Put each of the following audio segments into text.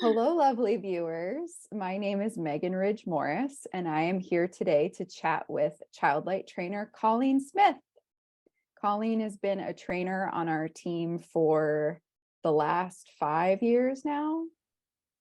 Hello, lovely viewers. My name is Megan Ridge Morris, and I am here today to chat with ChildLight trainer Colleen Smith. Colleen has been a trainer on our team for the last 5 years now,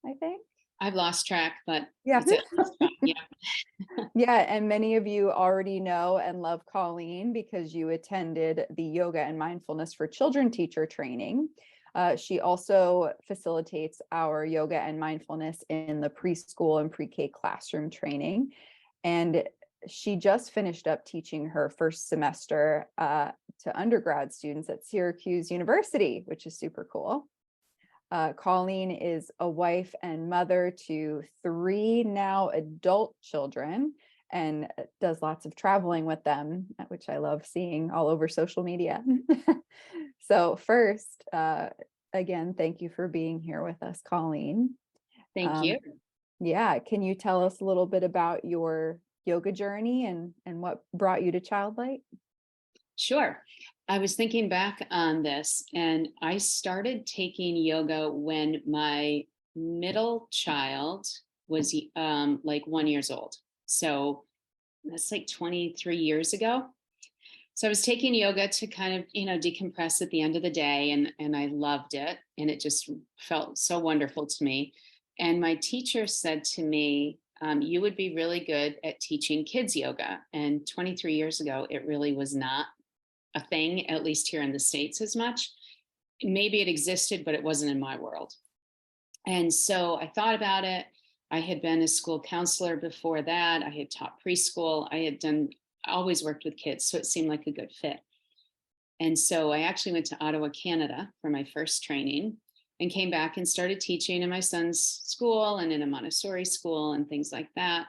I think. I've lost track, but Yeah. it's at least fine. Yeah. Yeah, and many of you already know and love Colleen because you attended the Yoga and Mindfulness for Children teacher training. She also facilitates our yoga and mindfulness in the preschool and pre-K classroom training. And she just finished up teaching her first semester to undergrad students at Syracuse University, which is super cool. Colleen is a wife and mother to 3 now adult children and does lots of traveling with them, which I love seeing all over social media. So first, again, thank you for being here with us, Colleen. Thank you. Yeah, can you tell us a little bit about your yoga journey and what brought you to ChildLight? Sure. I was thinking back on this, and I started taking yoga when my middle child was like 1 year old. So that's like 23 years ago. So I was taking yoga to kind of, decompress at the end of the day, and I loved it. And it just felt so wonderful to me. And my teacher said to me, you would be really good at teaching kids yoga. And 23 years ago, it really was not a thing, at least here in the States, as much. Maybe it existed, but it wasn't in my world. And so I thought about it. I had been a school counselor before that. I had taught preschool. Always worked with kids, so it seemed like a good fit. And so I actually went to Ottawa, Canada for my first training and came back and started teaching in my son's school and in a Montessori school and things like that.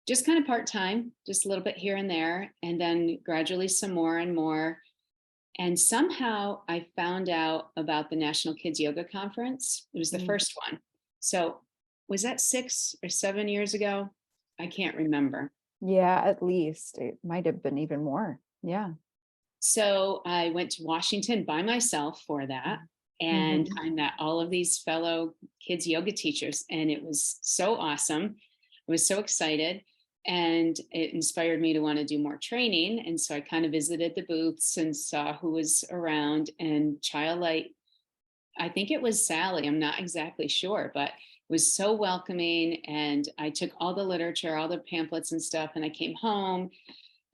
Just kind of part-time, just a little bit here and there, and then gradually some more and more. And somehow I found out about the National Kids Yoga Conference. It was the first one. So was that 6 or 7 years ago? I can't remember. Yeah, at least. It might have been even more. Yeah. So I went to Washington by myself for that. And I met all of these fellow kids yoga teachers, and it was so awesome. I was so excited, and it inspired me to want to do more training. And so I kind of visited the booths and saw who was around. And ChildLight, I think it was Sally, I'm not exactly sure, but it was so welcoming. And I took all the literature, all the pamphlets and stuff, and I came home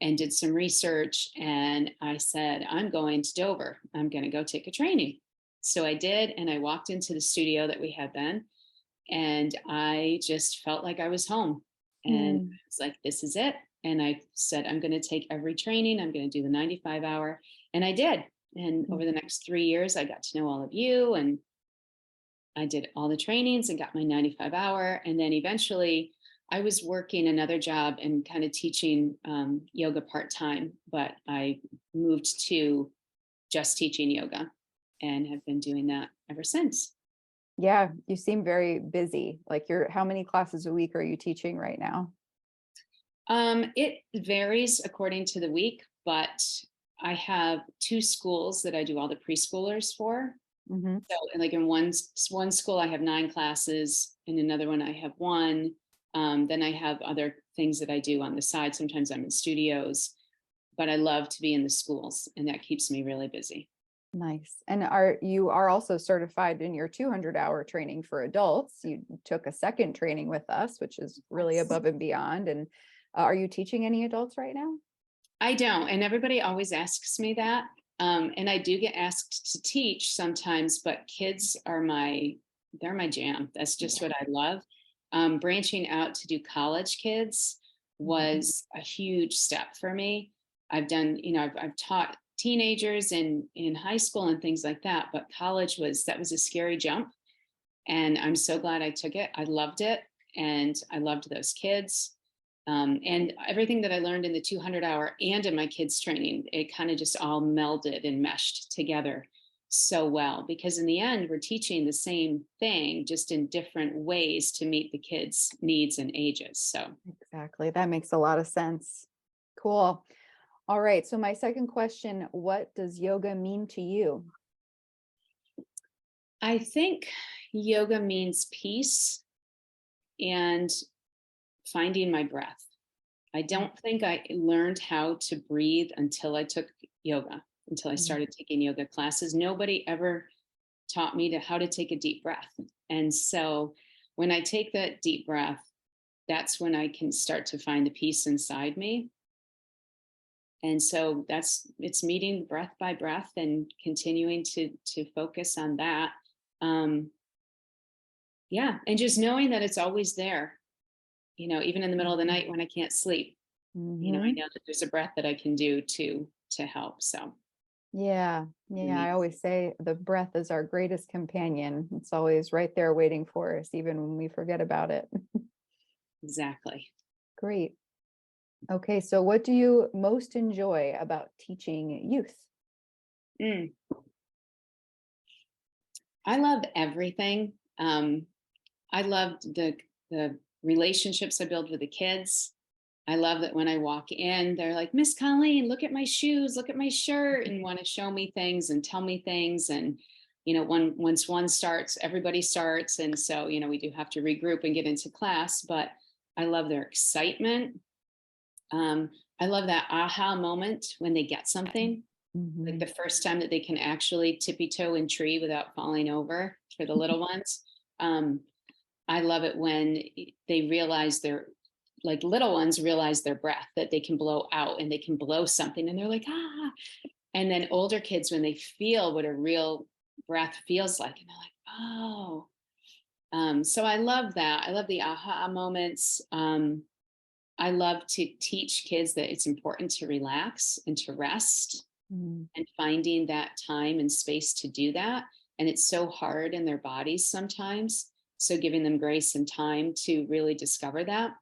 and did some research. And I said, I'm going to Dover. I'm going to go take a training. So I did. And I walked into the studio that we had then, and I just felt like I was home. And it's like, this is it. And I said, I'm going to take every training. I'm going to do the 95-hour. And I did. And over the next 3 years, I got to know all of you. And I did all the trainings and got my 95-hour. And then eventually I was working another job and kind of teaching yoga part-time, but I moved to just teaching yoga and have been doing that ever since. Yeah, you seem very busy. Like how many classes a week are you teaching right now? It varies according to the week, but I have 2 schools that I do all the preschoolers for. So like in one school, I have 9 classes. In another one, I have 1. Then I have other things that I do on the side. Sometimes I'm in studios, but I love to be in the schools, and that keeps me really busy. Nice. And you are also certified in your 200-hour training for adults. You took a second training with us, which is really above and beyond. And are you teaching any adults right now? I don't. And everybody always asks me that. And I do get asked to teach sometimes, but kids are they're my jam. That's just what I love. Branching out to do college kids was a huge step for me. I've done, I've taught teenagers in high school and things like that, but college was a scary jump. And I'm so glad I took it. I loved it. And I loved those kids. And everything that I learned in the 200-hour and in my kids training, it kind of just all melded and meshed together so well, because in the end, we're teaching the same thing, just in different ways to meet the kids' needs and ages. So Exactly. That makes a lot of sense. Cool. All right. So my second question, what does yoga mean to you? I think yoga means peace and finding my breath. I don't think I learned how to breathe until I took yoga, until I Mhm. started taking yoga classes. Nobody ever taught me how to take a deep breath. And so when I take that deep breath, that's when I can start to find the peace inside me. And so it's meeting breath by breath and continuing to focus on that. Um, yeah, and just knowing that it's always there, even in the middle of the night when I can't sleep, I Mhm. know that there's a breath that I can do to help. So Yeah. Yeah. I amazing. always say the breath is our greatest companion. It's always right there waiting for us, even when we forget about it. Exactly. Great. Okay. So, what do you most enjoy about teaching youth? Mm. I love everything. I loved the relationships I build with the kids. I love that when I walk in, they're like, Miss Colleen, look at my shoes, look at my shirt, and want to show me things and tell me things. And, once one starts, everybody starts. And so, we do have to regroup and get into class, but I love their excitement. Um, I love that aha moment when they get something, like Hmm. the first time that they can actually tippy toe and tree without falling over for the little ones. Um, I love it when they realize their like little ones realize their breath, that they can blow out and they can blow something and they're like, ah. And then older kids, when they feel what a real breath feels like, and they're like, oh. So I love that. I love the aha moments. I love to teach kids that it's important to relax and to rest and finding that time and space to do that. And it's so hard in their bodies sometimes. So giving them grace and time to really discover that.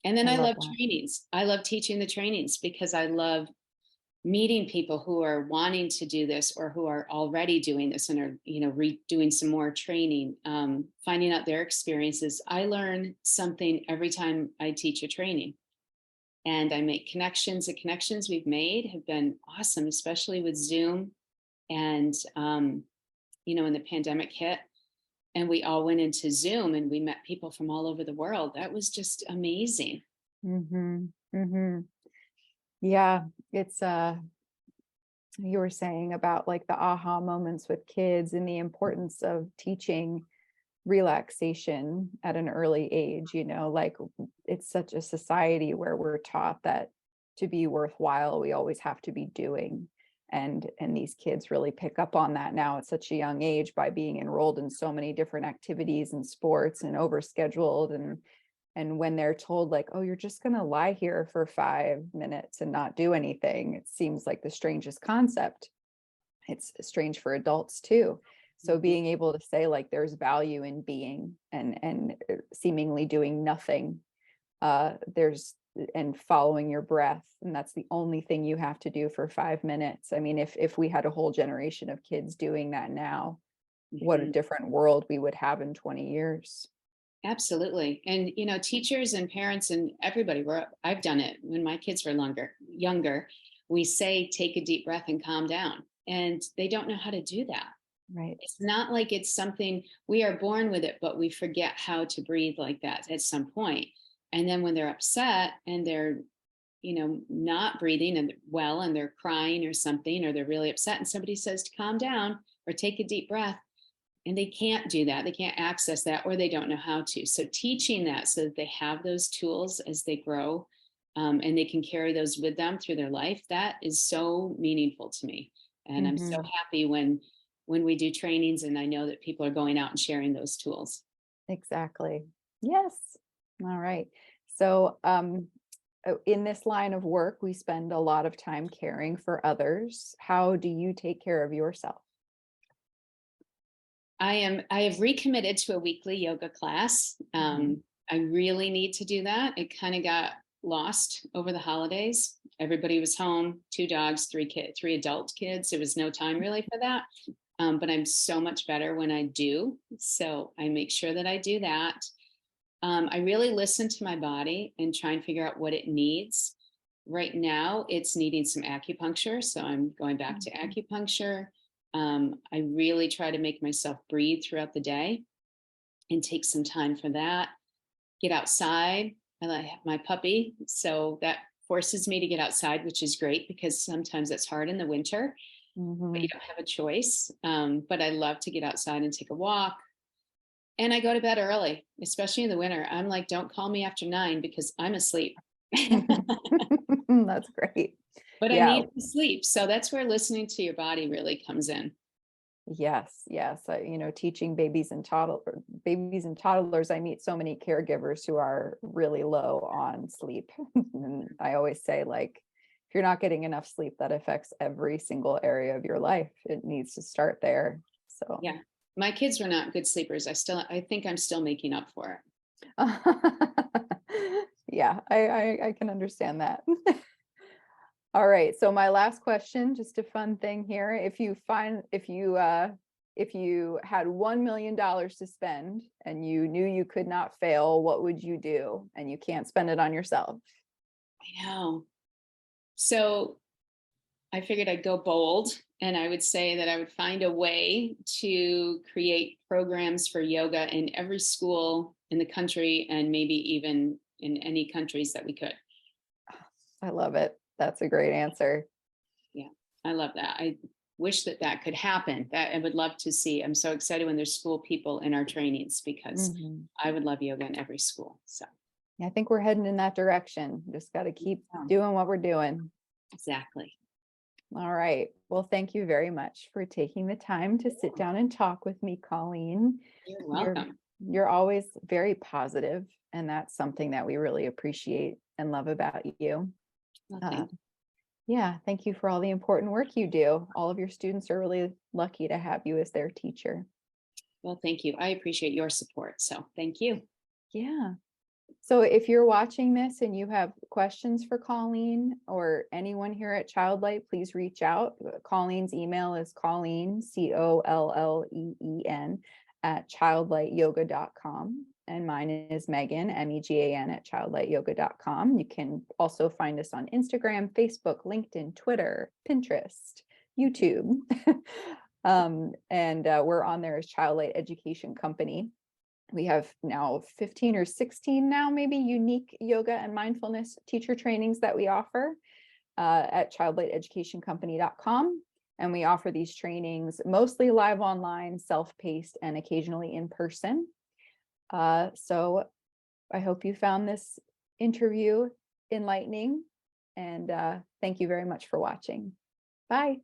And then I I love love that. trainings. I love teaching the trainings because I love meeting people who are wanting to do this or who are already doing this and are, doing some more training, finding out their experiences. I learn something every time I teach a training. And I make connections. The connections we've made have been awesome, especially with Zoom. And, when the pandemic hit and we all went into Zoom and we met people from all over the world, that was just amazing. Hmm. Hmm. Yeah. It's you were saying about like the aha moments with kids and the importance of teaching relaxation at an early age, like it's such a society where we're taught that to be worthwhile we always have to be doing, and these kids really pick up on that now at such a young age by being enrolled in so many different activities and sports and overscheduled, and when they're told like, oh, you're just going to lie here for 5 minutes and not do anything, it seems like the strangest concept. It's strange for adults too. So Mhm. being able to say like there's value in being and seemingly doing nothing, there's and following your breath, and that's the only thing you have to do for 5 minutes. I mean, if we had a whole generation of kids doing that now, what a Mhm. different world we would have in 20 years. Absolutely. And, teachers and parents and everybody, I've done it when my kids were younger, we say, take a deep breath and calm down. And they don't know how to do that. Right. It's not like it's something we are born with it, but we forget how to breathe like that at some point. And then when they're upset and they're, not breathing and well, and they're crying or something, or they're really upset, and somebody says to calm down or take a deep breath, and they can't do that, they can't access that, or they don't know how to. So teaching that so that they have those tools as they grow, and they can carry those with them through their life, that is so meaningful to me. And I'm so Hmm. happy when we do trainings and I know that people are going out and sharing those tools. Exactly. Yes. All right. So in this line of work we spend a lot of time caring for others. How do you take care of yourself? I have recommitted to a weekly yoga class. Mhm. I really need to do that. It kind of got lost over the holidays. Everybody was home, two dogs, three adult kids. There was no time really for that. But I'm so much better when I do. So I make sure that I do that. I really listen to my body and try and figure out what it needs. Right now, it's needing some acupuncture. So I'm going back to Mhm. acupuncture. I really try to make myself breathe throughout the day and take some time for that. Get outside. I have my puppy, so that forces me to get outside, which is great because sometimes it's hard in the winter, but you Mhm. don't have a choice. But I love to get outside and take a walk. And I go to bed early, especially in the winter. I'm like, don't call me after 9 because I'm asleep. That's great. But I Yeah. need to sleep. So that's where listening to your body really comes in. Yes, yes. Teaching babies and toddlers, I meet so many caregivers who are really low on sleep. And I always say, like, if you're not getting enough sleep, that affects every single area of your life. It needs to start there. So, Yeah. My kids were not good sleepers. I think I'm still making up for it. yeah, I can understand that. All right. So my last question, just a fun thing here. If you had $1 million to spend and you knew you could not fail, what would you do? And you can't spend it on yourself. I know. So I figured I'd go bold and I would say that I would find a way to create programs for yoga in every school in the country and maybe even in any countries that we could. I love it. That's a great answer. Yeah, I love that. I wish that that could happen. That I would love to see. I'm so excited when there's school people in our trainings because Mhm. I would love yoga in every school. So, I think we're heading in that direction. Just got to keep yeah, doing what we're doing. exactly. All right. Well, thank you very much for taking the time to sit down and talk with me, Colleen. You're You're welcome. you're always very positive, and that's something that we really appreciate and love about you. Well, Uh, thank you. yeah, thank you for all the important work you do. All of your students are really lucky to have you as their teacher. Well, thank you. I appreciate your support. So, thank you. Yeah. So if you're watching this and you have questions for Colleen or anyone here at ChildLight, please reach out. Colleen's email is Colleen, Colleen, at childlightyoga.com. And mine is Megan, Megan, at childlightyoga.com. You can also find us on Instagram, Facebook, LinkedIn, Twitter, Pinterest, YouTube. And we're on there as ChildLight Education Company. We have now 15 or 16 now, maybe unique yoga and mindfulness teacher trainings that we offer at childlighteducationcompany.com. And we offer these trainings mostly live online, self-paced, and occasionally in person. So I hope you found this interview enlightening. And thank you very much for watching. Bye.